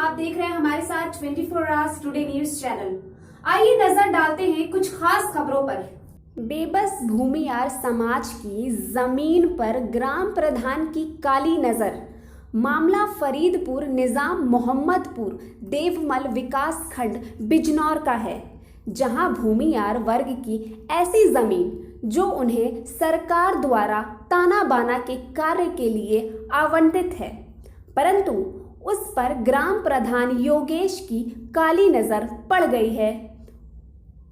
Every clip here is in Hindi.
आप देख रहे हैं हमारे साथ 24 आवर्स टुडे न्यूज चैनल। आइए नजर डालते हैं कुछ खास खबरों पर। बेबस भूमियार समाज की जमीन पर ग्राम प्रधान की काली नजर। मामला फरीदपुर निजाम मोहम्मदपुर देवमल विकास खंड बिजनौर का है, जहां भूमियार वर्ग की ऐसी जमीन जो उन्हें सरकार द्वारा ताना बाना के कार्य के लिए आवंटित है, परंतु उस पर ग्राम प्रधान योगेश की काली नजर पड़ गई है।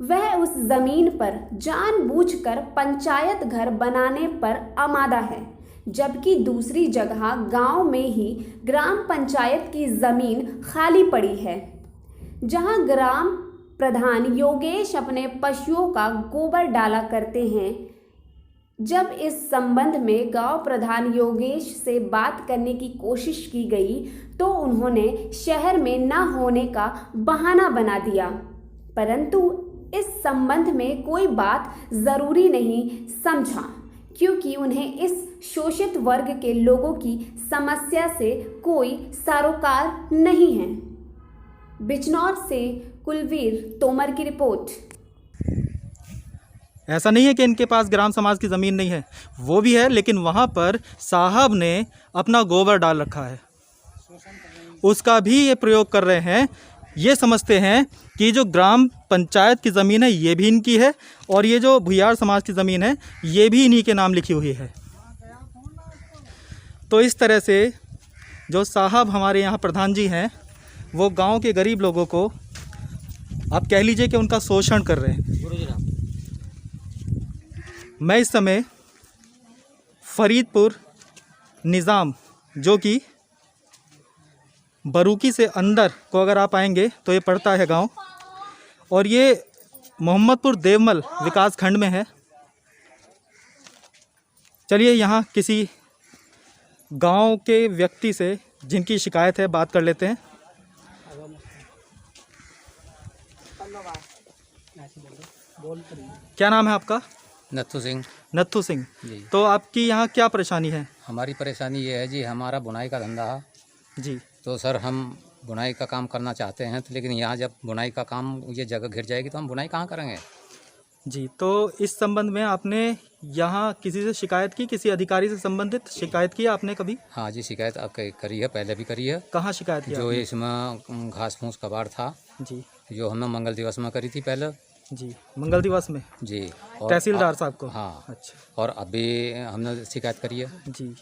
वह उस जमीन पर जानबूझकर पंचायत घर बनाने पर आमादा है, जबकि दूसरी जगह गांव में ही ग्राम पंचायत की जमीन खाली पड़ी है, जहां ग्राम प्रधान योगेश अपने पशुओं का गोबर डाला करते हैं। जब इस संबंध में गांव प्रधान योगेश से बात करने की कोशिश की गई तो उन्होंने शहर में न होने का बहाना बना दिया, परंतु इस संबंध में कोई बात जरूरी नहीं समझा, क्योंकि उन्हें इस शोषित वर्ग के लोगों की समस्या से कोई सरोकार नहीं है। बिजनौर से कुलवीर तोमर की रिपोर्ट। ऐसा नहीं है कि इनके पास ग्राम समाज की ज़मीन नहीं है, वो भी है, लेकिन वहाँ पर साहब ने अपना गोबर डाल रखा है, उसका भी ये प्रयोग कर रहे हैं। ये समझते हैं कि जो ग्राम पंचायत की ज़मीन है ये भी इनकी है और ये जो भूमियार समाज की ज़मीन है ये भी इन्हीं के नाम लिखी हुई है। तो इस तरह से जो साहब हमारे यहाँ प्रधान जी हैं वो गांव के गरीब लोगों को आप कह लीजिए कि उनका शोषण कर रहे हैं। मैं इस समय फरीदपुर निज़ाम, जो कि बरूकी से अंदर को अगर आप आएंगे तो ये पड़ता है गांव, और ये मोहम्मदपुर देवमल विकास खंड में है। चलिए यहाँ किसी गांव के व्यक्ति से जिनकी शिकायत है बात कर लेते हैं। क्या नाम है आपका? नत्थू सिंह। नत्थू सिंह जी। तो आपकी यहाँ क्या परेशानी है? हमारी परेशानी ये है जी, हमारा बुनाई का धंधा है जी। तो सर हम बुनाई का काम करना चाहते हैं, तो लेकिन यहाँ जब बुनाई का काम ये जगह घिर जाएगी तो हम बुनाई कहाँ करेंगे जी। तो इस संबंध में आपने यहाँ किसी से शिकायत की, किसी अधिकारी से संबंधित शिकायत की आपने कभी? हाँ जी, शिकायत अब करी है, पहले भी करी है। कहाँ शिकायत की जो आपने? इसमें घास फूस कबाड़ था जी जो हमने मंगल दिवस में करी थी पहले जी। मंगल दिवस में जी। और तहसीलदार साहब को? हाँ। अच्छा। और अभी हमने शिकायत करी है जी।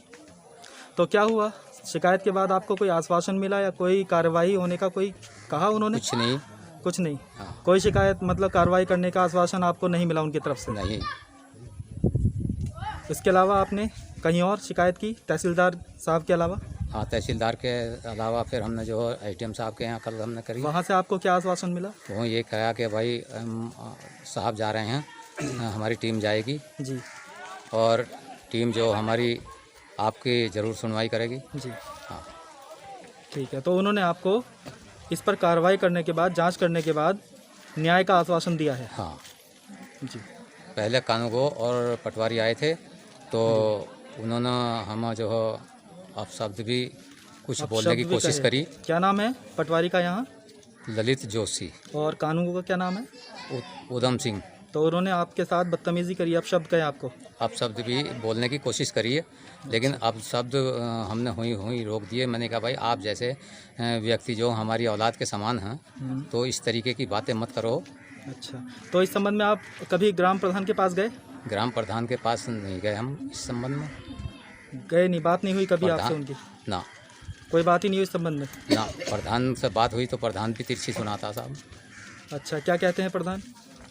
तो क्या हुआ शिकायत के बाद? आपको कोई आश्वासन मिला या कोई कार्रवाई होने का कोई कहा उन्होंने? कुछ नहीं। कुछ नहीं। हाँ। कोई शिकायत मतलब कार्रवाई करने का आश्वासन आपको नहीं मिला उनकी तरफ से? नहीं। इसके अलावा आपने कहीं और शिकायत की तहसीलदार साहब के अलावा? हाँ, तहसीलदार के अलावा फिर हमने जो एटीएम साहब के यहाँ कल हमने करी। वहाँ से आपको क्या आश्वासन मिला? वो ये कहा कि भाई साहब जा रहे हैं, हमारी टीम जाएगी जी। और टीम जो हमारी आपकी ज़रूर सुनवाई करेगी। जी हाँ। ठीक है। तो उन्होंने आपको इस पर कार्रवाई करने के बाद, जांच करने के बाद न्याय का आश्वासन दिया है? हाँ जी। पहले कानूगो और पटवारी आए थे तो उन्होंने हम जो अपशब्द भी कुछ बोलने की कोशिश करी। क्या नाम है पटवारी का यहाँ? ललित जोशी। और कानून का क्या नाम है? उधम सिंह। तो उन्होंने आपके साथ बदतमीजी करी, अपशब्द कहे आपको? अपशब्द भी बोलने की कोशिश करी है, लेकिन अपशब्द हमने हुई रोक दिए। मैंने कहा भाई आप जैसे व्यक्ति जो हमारी औलाद के समान हैं तो इस तरीके की बातें मत करो। अच्छा। तो इस संबंध में आप कभी ग्राम प्रधान के पास गए? ग्राम प्रधान के पास नहीं गए हम, इस संबंध में गए नहीं? बात नहीं हुई कभी आपसे उनकी? ना, कोई बात ही नहीं हुई इस संबंध में? ना। प्रधान से बात हुई तो प्रधान भी तिरछी सुनाता साहब। अच्छा। क्या कहते हैं प्रधान?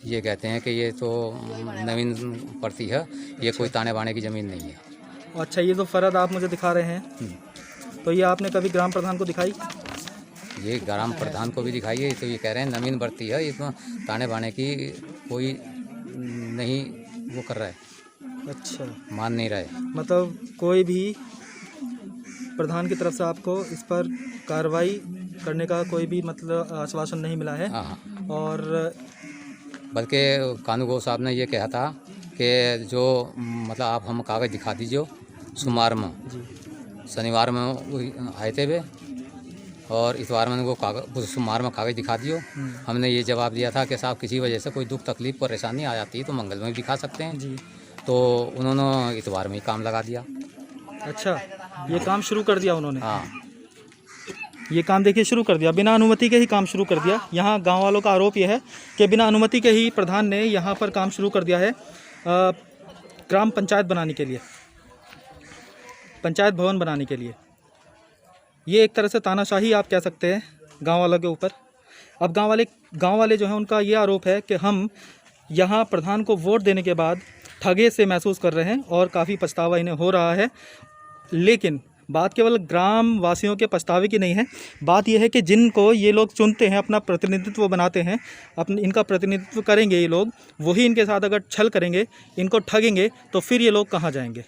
ये कहते हैं कि ये तो नवीन पड़ती है, ये कोई ताने बाने की ज़मीन नहीं है। अच्छा। ये जो फर्द आप मुझे दिखा रहे हैं तो ये आपने कभी ग्राम प्रधान को दिखाई? ये ग्राम प्रधान को भी दिखाई है, तो ये कह रहे हैं नवीन बढ़ती है, इसमें ताने बाने की कोई नहीं वो कर रहा है। अच्छा। मान नहीं रहे। मतलब कोई भी प्रधान की तरफ से आपको इस पर कार्रवाई करने का कोई भी मतलब आश्वासन नहीं मिला है? हाँ। और बल्कि कानूगो साहब ने ये कहा था कि जो मतलब आप हम कागज़ दिखा दीजिए सोमवार में, जी। शनिवार में आए थे वे और इतवार में उनको कागज सोमवार में कागज़ दिखा दियो। हमने ये जवाब दिया था कि साहब किसी वजह से कोई दुख तकलीफ परेशानी आ जाती है तो मंगल में भी दिखा सकते हैं जी। तो उन्होंने इतवार में ही काम लगा दिया। अच्छा, ये काम शुरू कर दिया उन्होंने। हाँ, ये काम देखिए शुरू कर दिया, बिना अनुमति के ही काम शुरू कर दिया। यहाँ गांव वालों का आरोप यह है कि बिना अनुमति के ही प्रधान ने यहाँ पर काम शुरू कर दिया है ग्राम पंचायत बनाने के लिए, पंचायत भवन बनाने के लिए। ये एक तरह से तानाशाही आप कह सकते हैं गांव वालों के ऊपर। अब गांव वाले जो हैं उनका ये आरोप है कि हम यहाँ प्रधान को वोट देने के बाद ठगे से महसूस कर रहे हैं और काफ़ी पछतावा इन्हें हो रहा है। लेकिन बात केवल ग्राम वासियों के पछतावे की नहीं है, बात यह है कि जिनको ये लोग चुनते हैं, अपना प्रतिनिधित्व बनाते हैं, इनका प्रतिनिधित्व करेंगे ये लोग, वही इनके साथ अगर छल करेंगे, इनको ठगेंगे तो फिर ये लोग कहाँ जाएंगे।